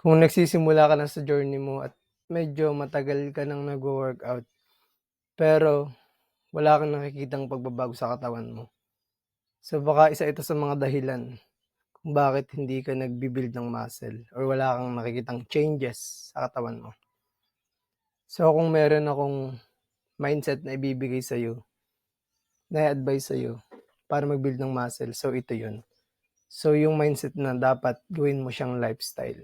Kung nagsisimula ka na sa journey mo at medyo matagal ka nang nagwo-workout, pero wala kang nakikitang pagbabago sa katawan mo. So baka isa ito sa mga dahilan kung bakit hindi ka nagbi-build ng muscle or wala kang nakikitang changes sa katawan mo. So kung meron akong mindset na ibibigay sa'yo, na-a-advise sa'yo para mag-build ng muscle, so ito yun. So yung mindset na dapat gawin mo siyang lifestyle.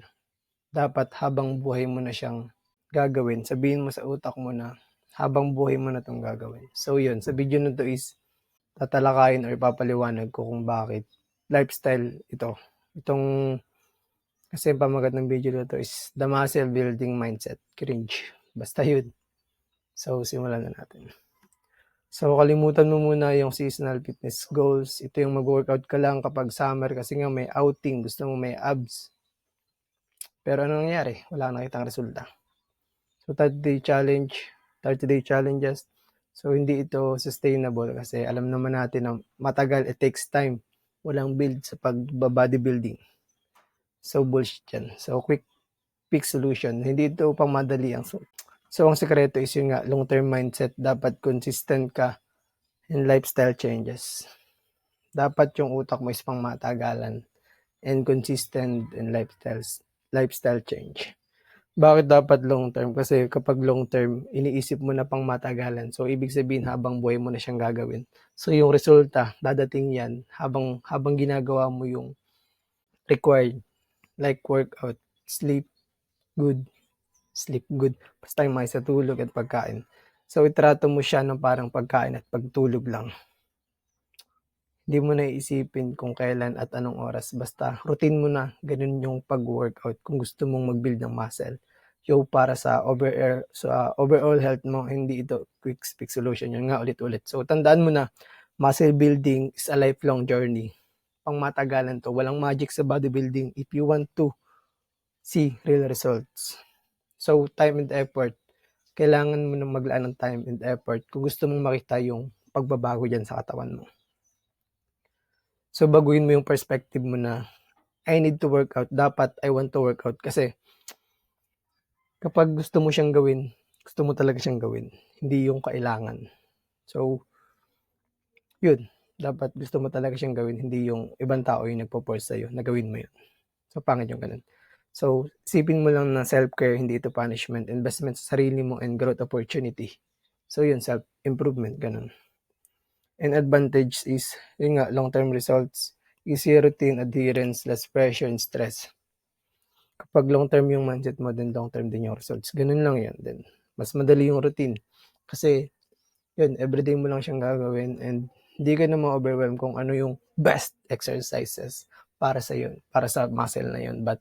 Dapat habang buhay mo na siyang gagawin. Sabihin mo sa utak mo na habang buhay mo na 'tong gagawin. So yun, sa video na 'to is tatalakayin or ipapaliwanag ko kung bakit lifestyle ito. Itong kasi pamagat ng video na 'to is The Muscle Building Mindset. Cringe. Basta yun. So simulan na natin. So kalimutan mo muna yung seasonal fitness goals. Ito yung mag-workout ka lang kapag summer kasi nga may outing, gusto mo may abs. Pero ano nangyari? Wala kang nakitang resulta. So 30-day challenge, 30-day challenges. So hindi ito sustainable kasi alam naman natin na matagal, it takes time. Walang build sa pag-bodybuilding. So bullshit yan. So quick fix solution. Hindi ito pang madali ang So ang sekreto is yung nga, long-term mindset. Dapat consistent ka in lifestyle changes. Dapat yung utak mo is pang matagalan and consistent in lifestyle change. Bakit dapat long term? Kasi kapag long term, iniisip mo na pang matagalan. So, ibig sabihin habang buhay mo na siyang gagawin. So, yung resulta, dadating yan habang ginagawa mo yung required. Like workout, sleep good, basta yung sa tulog at pagkain. So, itrato mo siya ng parang pagkain at pagtulog lang. Hindi mo na iisipin kung kailan at anong oras. Basta routine mo na, ganun yung pag-workout kung gusto mong mag-build ng muscle. Yo, para sa overall health mo, hindi ito quick fix solution. Yun nga ulit-ulit. So tandaan mo na, muscle building is a lifelong journey. Pang matagalan to. Walang magic sa bodybuilding if you want to see real results. So time and effort. Kailangan mo na maglaan ng time and effort kung gusto mong makita yung pagbabago dyan sa katawan mo. So baguhin mo yung perspective mo na I need to work out. Dapat I want to work out. Kasi kapag gusto mo siyang gawin, gusto mo talaga siyang gawin. Hindi yung kailangan. So, yun. Dapat gusto mo talaga siyang gawin. Hindi yung ibang tao yung nagpo-force sa'yo na gawin mo yun. So, pangit yung ganun. So, isipin mo lang na self-care, hindi ito punishment. Investment sa sarili mo and growth opportunity. So, yun, self-improvement, ganun. And advantage is, yun nga, long-term results, easy routine, adherence, less pressure, and stress. Kapag long-term yung mindset mo, then long-term din yung results. Ganun lang yan. Then, mas madali yung routine. Kasi, yun, everyday mo lang siyang gagawin and hindi ka na ma-overwhelm kung ano yung best exercises para sa yun, para sa muscle na yun. But,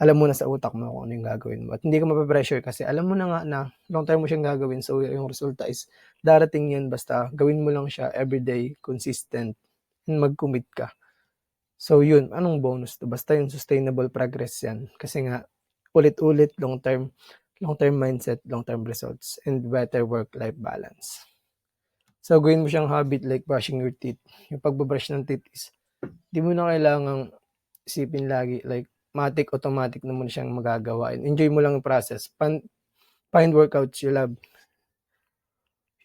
alam mo na sa utak mo kung ano yung gagawin mo. At hindi ka mapapressure kasi alam mo na nga na long term mo siyang gagawin. So, yung resulta is darating yan basta gawin mo lang siya everyday, consistent, and mag-commit ka. So, yun. Anong bonus to? Basta yung sustainable progress yan. Kasi nga, ulit-ulit, long-term mindset, long-term results, and better work-life balance. So, gawin mo siyang habit like brushing your teeth. Yung pagbabrush ng teeth is, di mo na kailangang isipin lagi like automatic na mo na siyang magagawa. And enjoy mo lang yung process. Find workouts you love.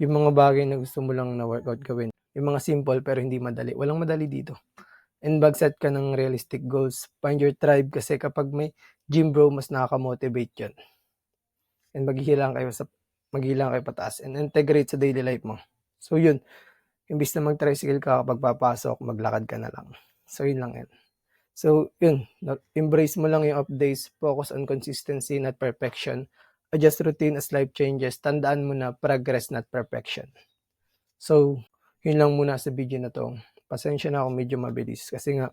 Yung mga bagay na gusto mo lang na workout gawin. Yung mga simple pero hindi madali. Walang madali dito. And mag-set ka ng realistic goals. Find your tribe kasi kapag may gym bro, mas nakaka-motivate yun. And maghihilang kayo pataas and integrate sa daily life mo. So yun, imbis na mag-tricycle ka kapag papasok, maglakad ka na lang. So yun lang yan. So, yun, embrace mo lang yung off days, focus on consistency, not perfection. Adjust routine as life changes. Tandaan mo na progress, not perfection. So, yun lang muna sa video na to. Pasensya na ako medyo mabilis kasi nga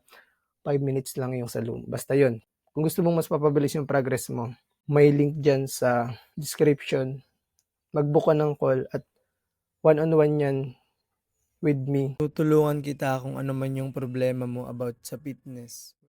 5 minutes lang yung saloon. Basta yun. Kung gusto mong mas papabilis yung progress mo, may link dyan sa description. Mag-book ka ng call at one-on-one yan with me. Tutulungan kita kung ano man yung problema mo about sa fitness.